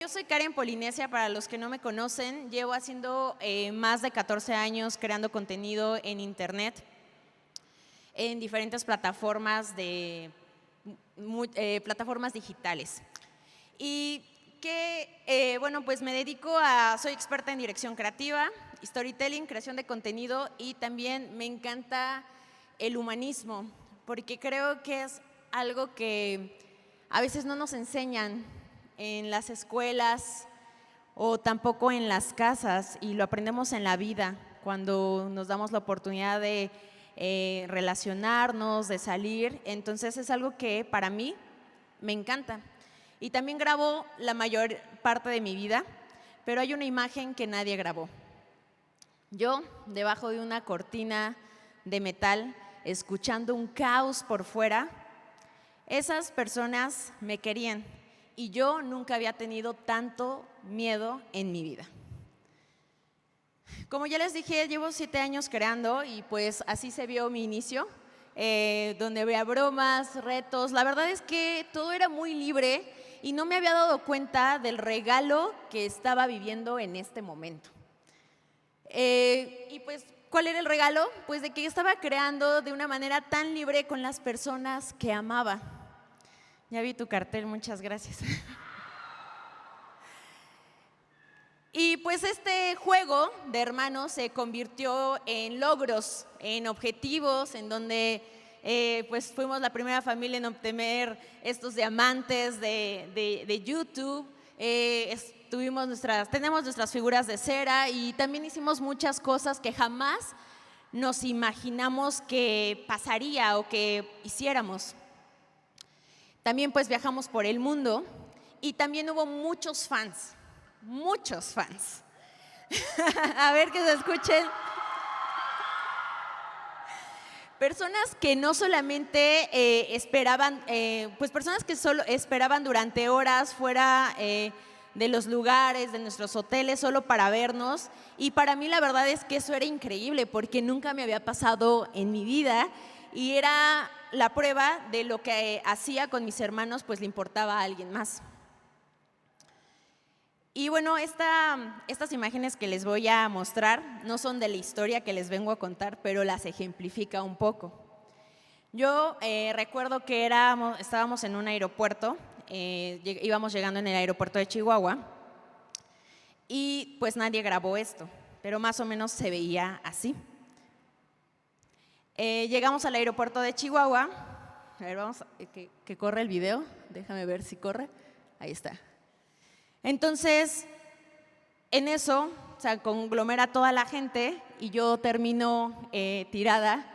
Yo soy Karen Polinesia, para los que no me conocen. Llevo haciendo más de 14 años creando contenido en internet, en diferentes plataformas, plataformas digitales. Y bueno, pues me dedico soy experta en dirección creativa, storytelling, creación de contenido, y también me encanta el humanismo, porque creo que es algo que a veces no nos enseñan en las escuelas o tampoco en las casas, y lo aprendemos en la vida cuando nos damos la oportunidad de relacionarnos, de salir. Entonces es algo que para mí me encanta. Y también grabo la mayor parte de mi vida, pero hay una imagen que nadie grabó. Yo, debajo de una cortina de metal, escuchando un caos por fuera, esas personas me querían y yo nunca había tenido tanto miedo en mi vida. Como ya les dije, llevo 7 años creando y pues así se vio mi inicio, donde había bromas, retos. La verdad es que todo era muy libre y no me había dado cuenta del regalo que estaba viviendo en este momento. Y pues, ¿cuál era el regalo? Pues de que yo estaba creando de una manera tan libre con las personas que amaba. Ya vi tu cartel, muchas gracias. Y pues este juego de hermanos se convirtió en logros, en objetivos, en donde pues fuimos la primera familia en obtener estos diamantes de YouTube. Tenemos nuestras figuras de cera y también hicimos muchas cosas que jamás nos imaginamos que pasaría o que hiciéramos. También pues viajamos por el mundo y también hubo muchos fans. A ver, que se escuchen. Personas que no solamente esperaban, pues personas que solo esperaban durante horas fuera de los lugares, de nuestros hoteles, solo para vernos. Y para mí la verdad es que eso era increíble, porque nunca me había pasado en mi vida y era la prueba de lo que hacía con mis hermanos, pues le importaba a alguien más. Y bueno, estas imágenes que les voy a mostrar no son de la historia que les vengo a contar, pero las ejemplifica un poco. Yo recuerdo que estábamos en un aeropuerto, íbamos llegando en el aeropuerto de Chihuahua y pues nadie grabó esto, pero más o menos se veía así. Llegamos al aeropuerto de Chihuahua. A ver, vamos que corre el video, déjame ver si corre. Ahí está. Entonces, en eso, se conglomera toda la gente y yo termino tirada.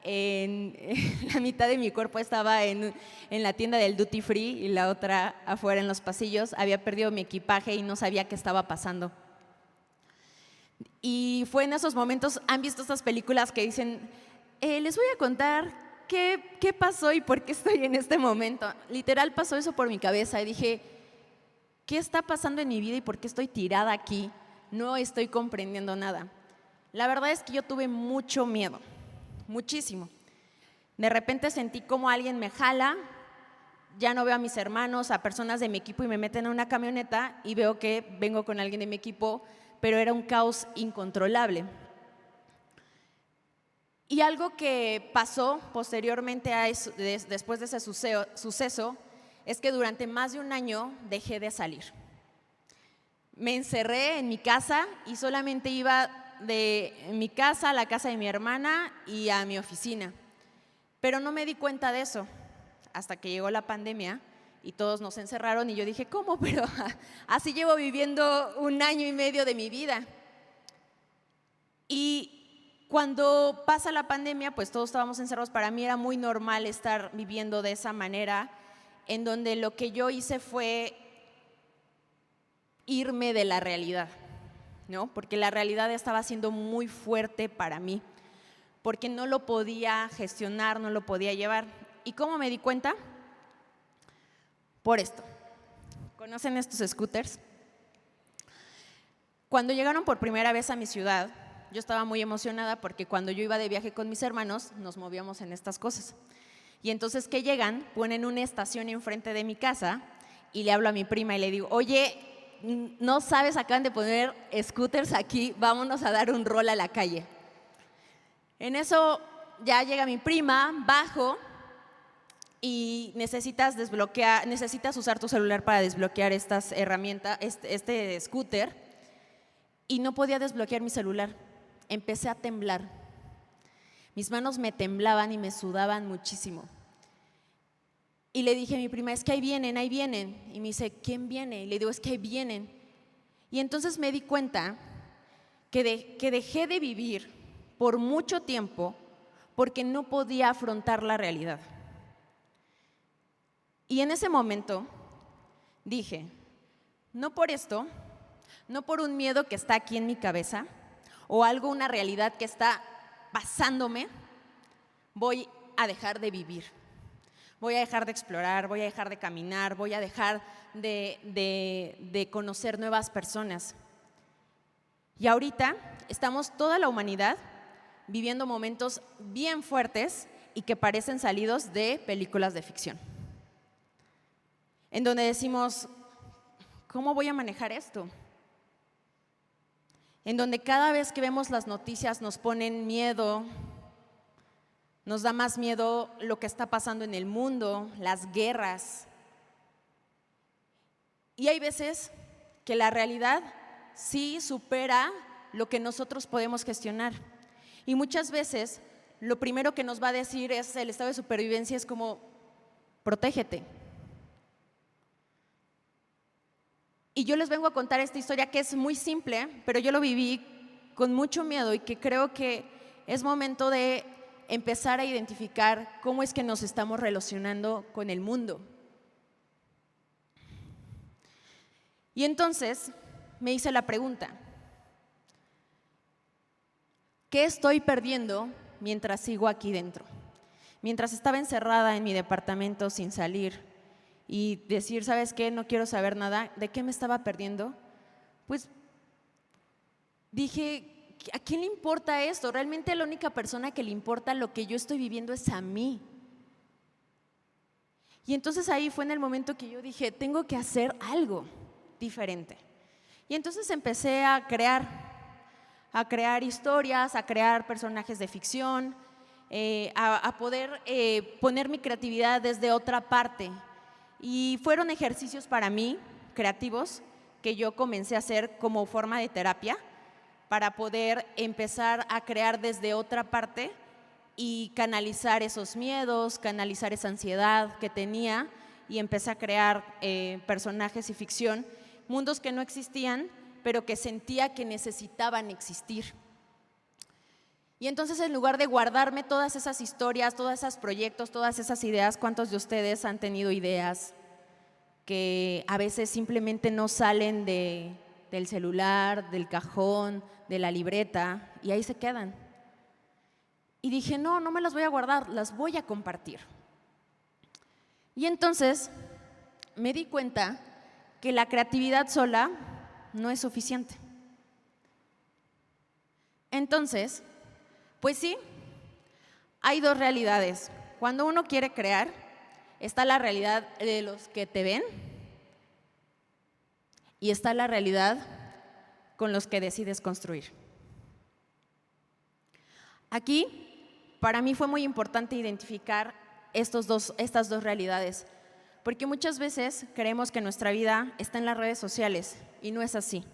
La mitad de mi cuerpo estaba en la tienda del Duty Free y la otra afuera en los pasillos. Había perdido mi equipaje y no sabía qué estaba pasando. Y fue en esos momentos, ¿han visto estas películas que dicen, les voy a contar qué pasó y por qué estoy en este momento? Literal pasó eso por mi cabeza y dije, ¿qué está pasando en mi vida y por qué estoy tirada aquí? No estoy comprendiendo nada. La verdad es que yo tuve mucho miedo, muchísimo. De repente sentí como alguien me jala, ya no veo a mis hermanos, a personas de mi equipo y me meten en una camioneta y veo que vengo con alguien de mi equipo, pero era un caos incontrolable. Y algo que pasó posteriormente a eso, después de ese suceso, es que durante más de un año dejé de salir. Me encerré en mi casa y solamente iba de mi casa a la casa de mi hermana y a mi oficina. Pero no me di cuenta de eso hasta que llegó la pandemia y todos nos encerraron y yo dije, ¿cómo? Pero así llevo viviendo 1 año y medio de mi vida. Y cuando pasa la pandemia, pues todos estábamos encerrados. Para mí era muy normal estar viviendo de esa manera, en donde lo que yo hice fue irme de la realidad, ¿no? Porque la realidad estaba siendo muy fuerte para mí, porque no lo podía gestionar, no lo podía llevar. ¿Y cómo me di cuenta? Por esto. ¿Conocen estos scooters? Cuando llegaron por primera vez a mi ciudad, yo estaba muy emocionada porque cuando yo iba de viaje con mis hermanos, nos movíamos en estas cosas. Y entonces que llegan, ponen una estación enfrente de mi casa y le hablo a mi prima y le digo, oye, no sabes, acaban de poner scooters aquí, vámonos a dar un rol a la calle. En eso ya llega mi prima, bajo y necesitas usar tu celular para desbloquear estas herramientas, este scooter, y no podía desbloquear mi celular. Empecé a temblar. Mis manos me temblaban y me sudaban muchísimo. Y le dije a mi prima, es que ahí vienen, ahí vienen. Y me dice, ¿quién viene? Y le digo, es que ahí vienen. Y entonces me di cuenta que dejé de vivir por mucho tiempo porque no podía afrontar la realidad. Y en ese momento dije, no por esto, no por un miedo que está aquí en mi cabeza o una realidad que está pasándome, voy a dejar de vivir. Voy a dejar de explorar, voy a dejar de caminar, voy a dejar de conocer nuevas personas. Y ahorita estamos toda la humanidad viviendo momentos bien fuertes y que parecen salidos de películas de ficción. En donde decimos, ¿cómo voy a manejar esto? En donde cada vez que vemos las noticias nos ponen miedo, nos da más miedo lo que está pasando en el mundo, las guerras. Y hay veces que la realidad sí supera lo que nosotros podemos gestionar. Y muchas veces lo primero que nos va a decir es el estado de supervivencia, es como, protégete. Y yo les vengo a contar esta historia que es muy simple, pero yo lo viví con mucho miedo y que creo que es momento de empezar a identificar cómo es que nos estamos relacionando con el mundo. Y entonces me hice la pregunta, ¿qué estoy perdiendo mientras sigo aquí dentro? Mientras estaba encerrada en mi departamento sin salir y decir, ¿sabes qué? No quiero saber nada. ¿De qué me estaba perdiendo? Pues dije, ¿a quién le importa esto? Realmente la única persona que le importa lo que yo estoy viviendo es a mí. Y entonces ahí fue en el momento que yo dije, tengo que hacer algo diferente. Y entonces empecé a crear historias, a crear personajes de ficción, a poder poner mi creatividad desde otra parte. Y fueron ejercicios para mí, creativos, que yo comencé a hacer como forma de terapia para poder empezar a crear desde otra parte y canalizar esos miedos, canalizar esa ansiedad que tenía, y empecé a crear personajes y ficción, mundos que no existían, pero que sentía que necesitaban existir. Y entonces, en lugar de guardarme todas esas historias, todos esos proyectos, todas esas ideas, ¿cuántos de ustedes han tenido ideas que a veces simplemente no salen del celular, del cajón, de la libreta, y ahí se quedan? Y dije, no me las voy a guardar, las voy a compartir. Y entonces me di cuenta que la creatividad sola no es suficiente. Entonces, pues sí, hay dos realidades. Cuando uno quiere crear, está la realidad de los que te ven y está la realidad con los que decides construir. Aquí, para mí fue muy importante identificar estas dos realidades, porque muchas veces creemos que nuestra vida está en las redes sociales y no es así.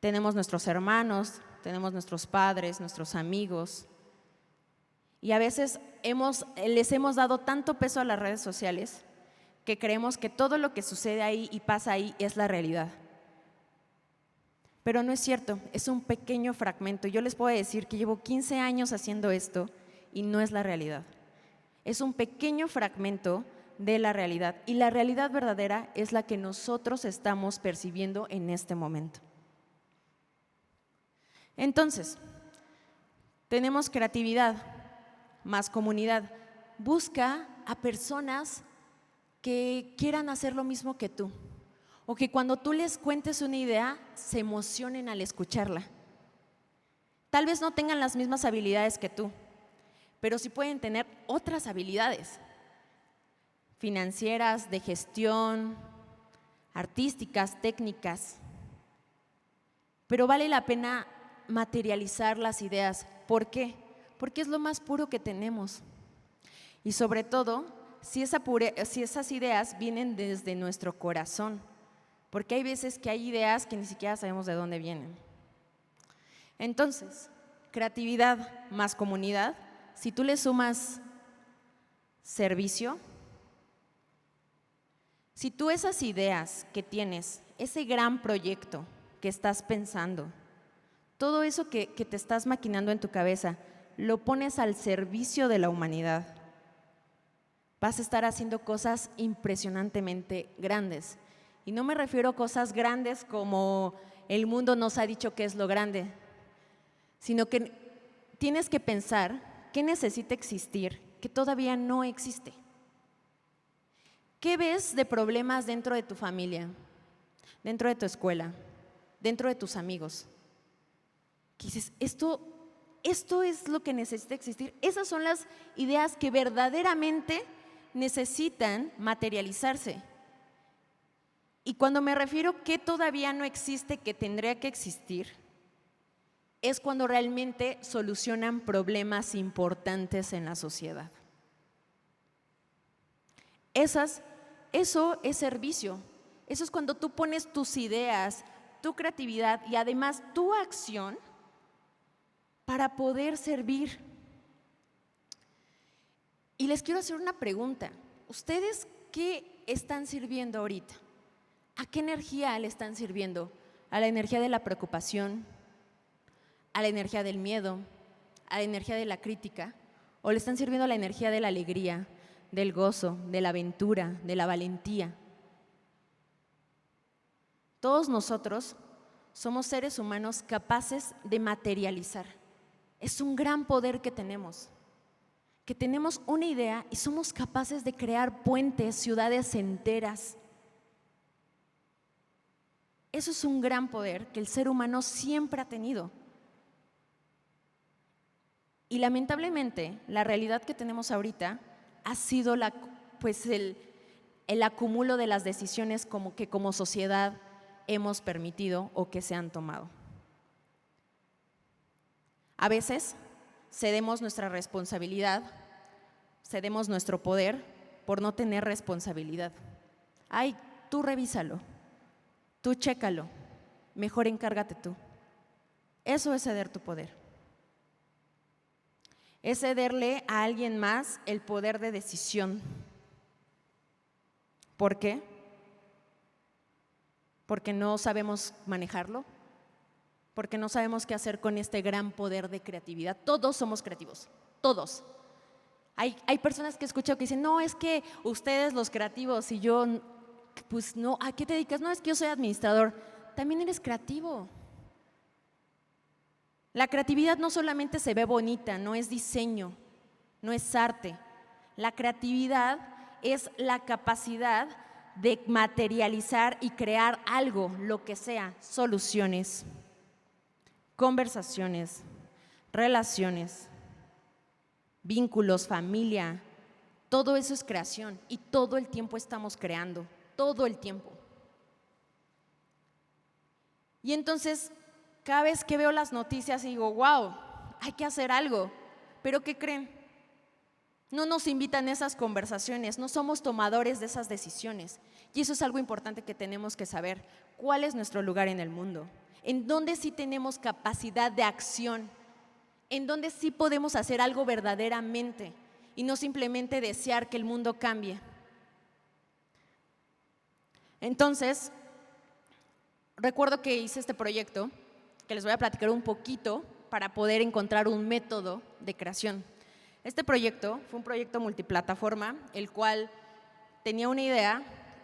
Tenemos nuestros hermanos, tenemos nuestros padres, nuestros amigos, y a veces les hemos dado tanto peso a las redes sociales que creemos que todo lo que sucede ahí y pasa ahí es la realidad. Pero no es cierto, es un pequeño fragmento. Yo les puedo decir que llevo 15 años haciendo esto y no es la realidad. Es un pequeño fragmento de la realidad, y la realidad verdadera es la que nosotros estamos percibiendo en este momento. Entonces, tenemos creatividad más comunidad. Busca a personas que quieran hacer lo mismo que tú, o que cuando tú les cuentes una idea se emocionen al escucharla. Tal vez no tengan las mismas habilidades que tú, pero sí pueden tener otras habilidades financieras, de gestión, artísticas, técnicas, pero vale la pena materializar las ideas. ¿Por qué? Porque es lo más puro que tenemos. Y sobre todo, si esas ideas vienen desde nuestro corazón, porque hay veces que hay ideas que ni siquiera sabemos de dónde vienen. Entonces, creatividad más comunidad, si tú le sumas servicio, si tú esas ideas que tienes, ese gran proyecto que estás pensando, todo eso que te estás maquinando en tu cabeza, lo pones al servicio de la humanidad, vas a estar haciendo cosas impresionantemente grandes. Y no me refiero a cosas grandes como el mundo nos ha dicho que es lo grande, sino que tienes que pensar qué necesita existir que todavía no existe. ¿Qué ves de problemas dentro de tu familia, dentro de tu escuela, dentro de tus amigos? ¿Qué dices? Esto es lo que necesita existir. Esas son las ideas que verdaderamente necesitan materializarse. Y cuando me refiero que todavía no existe, que tendría que existir, es cuando realmente solucionan problemas importantes en la sociedad. Eso es servicio. Eso es cuando tú pones tus ideas, tu creatividad y además tu acción para poder servir. Y les quiero hacer una pregunta. ¿Ustedes qué están sirviendo ahorita? ¿A qué energía le están sirviendo? ¿A la energía de la preocupación? ¿A la energía del miedo? ¿A la energía de la crítica? ¿O le están sirviendo a la energía de la alegría, del gozo, de la aventura, de la valentía? Todos nosotros somos seres humanos capaces de materializar. Es un gran poder que tenemos una idea y somos capaces de crear puentes, ciudades enteras. Eso es un gran poder que el ser humano siempre ha tenido. Y lamentablemente, la realidad que tenemos ahorita ha sido el acúmulo de las decisiones que como sociedad hemos permitido o que se han tomado. A veces cedemos nuestra responsabilidad, cedemos nuestro poder por no tener responsabilidad. Ay, tú revísalo, tú chécalo, mejor encárgate tú. Eso es ceder tu poder. Es cederle a alguien más el poder de decisión. ¿Por qué? Porque no sabemos manejarlo, porque no sabemos qué hacer con este gran poder de creatividad. Todos somos creativos, todos. Hay personas que escucho que dicen, no, es que ustedes los creativos y yo, pues no, ¿a qué te dedicas? No, es que yo soy administrador. También eres creativo. La creatividad no solamente se ve bonita, no es diseño, no es arte. La creatividad es la capacidad de materializar y crear algo, lo que sea, soluciones, conversaciones, relaciones, vínculos, familia, todo eso es creación y todo el tiempo estamos creando, todo el tiempo. Y entonces, cada vez que veo las noticias digo, wow, hay que hacer algo, pero ¿qué creen? No nos invitan a esas conversaciones, no somos tomadores de esas decisiones. Y eso es algo importante que tenemos que saber. ¿Cuál es nuestro lugar en el mundo? ¿En dónde sí tenemos capacidad de acción? ¿En dónde sí podemos hacer algo verdaderamente? Y no simplemente desear que el mundo cambie. Entonces, recuerdo que hice este proyecto, que les voy a platicar un poquito para poder encontrar un método de creación. Este proyecto fue un proyecto multiplataforma, el cual tenía una idea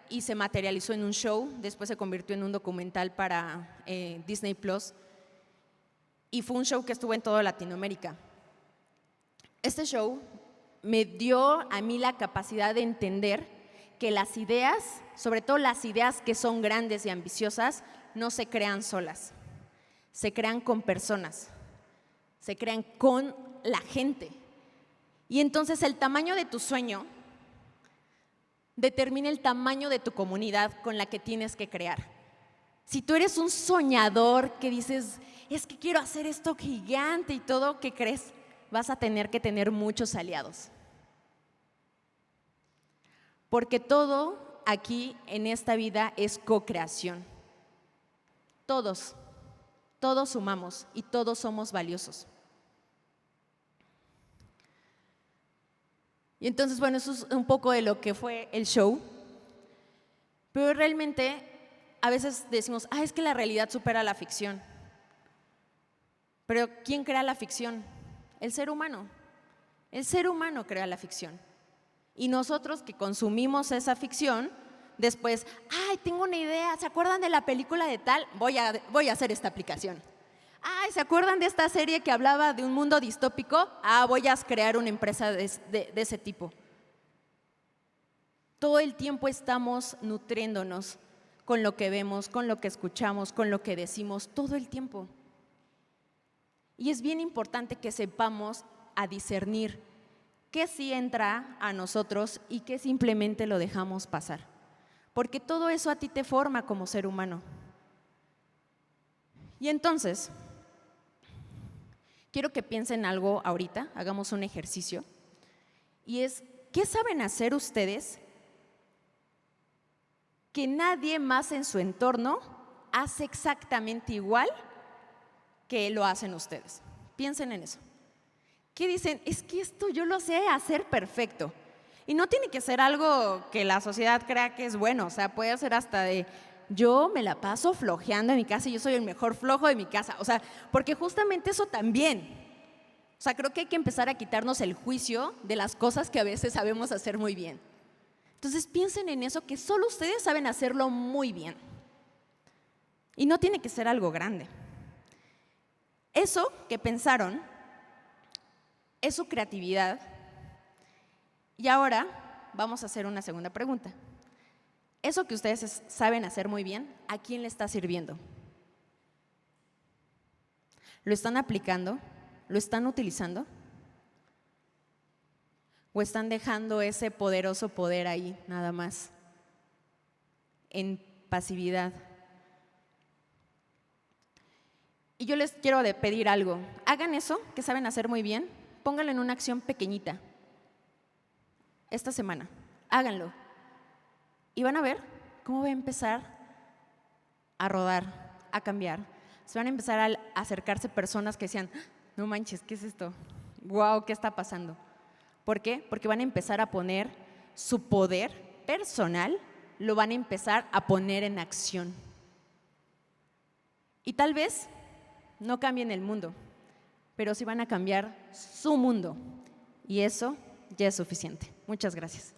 y se materializó en un show, después se convirtió en un documental para Disney Plus y fue un show que estuvo en toda Latinoamérica. Este show me dio a mí la capacidad de entender que las ideas, sobre todo las ideas que son grandes y ambiciosas, no se crean solas, se crean con personas, se crean con la gente. Y entonces el tamaño de tu sueño determina el tamaño de tu comunidad con la que tienes que crear. Si tú eres un soñador que dices, es que quiero hacer esto gigante y todo, ¿qué crees? Vas a tener que tener muchos aliados. Porque todo aquí en esta vida es co-creación. Todos sumamos y todos somos valiosos. Y entonces, bueno, eso es un poco de lo que fue el show. Pero realmente a veces decimos, es que la realidad supera la ficción. Pero ¿quién crea la ficción? El ser humano. El ser humano crea la ficción. Y nosotros que consumimos esa ficción, después, tengo una idea, ¿se acuerdan de la película de tal? Voy a hacer esta aplicación. ¿Se acuerdan de esta serie que hablaba de un mundo distópico? Voy a crear una empresa de ese tipo. Todo el tiempo estamos nutriéndonos con lo que vemos, con lo que escuchamos, con lo que decimos, todo el tiempo. Y es bien importante que sepamos a discernir qué sí entra a nosotros y qué simplemente lo dejamos pasar. Porque todo eso a ti te forma como ser humano. Y entonces, quiero que piensen algo ahorita, hagamos un ejercicio. Y es, ¿qué saben hacer ustedes que nadie más en su entorno hace exactamente igual que lo hacen ustedes? Piensen en eso. ¿Qué dicen? Es que esto yo lo sé hacer perfecto. Y no tiene que ser algo que la sociedad crea que es bueno. O sea, puede ser hasta de, yo me la paso flojeando en mi casa y yo soy el mejor flojo de mi casa. O sea, porque justamente eso también. O sea, creo que hay que empezar a quitarnos el juicio de las cosas que a veces sabemos hacer muy bien. Entonces piensen en eso, que solo ustedes saben hacerlo muy bien. Y no tiene que ser algo grande. Eso que pensaron es su creatividad. Y ahora vamos a hacer una segunda pregunta. Eso que ustedes saben hacer muy bien, ¿a quién le está sirviendo? ¿Lo están aplicando? ¿Lo están utilizando? ¿O están dejando ese poderoso poder ahí, nada más, en pasividad? Y yo les quiero pedir algo. Hagan eso que saben hacer muy bien, pónganlo en una acción pequeñita. Esta semana, háganlo. Y van a ver cómo va a empezar a rodar, a cambiar. Se van a empezar a acercarse personas que decían, no manches, ¿qué es esto? Wow, ¿qué está pasando? ¿Por qué? Porque van a empezar a poner su poder personal, lo van a empezar a poner en acción. Y tal vez no cambien el mundo, pero sí van a cambiar su mundo. Y eso ya es suficiente. Muchas gracias.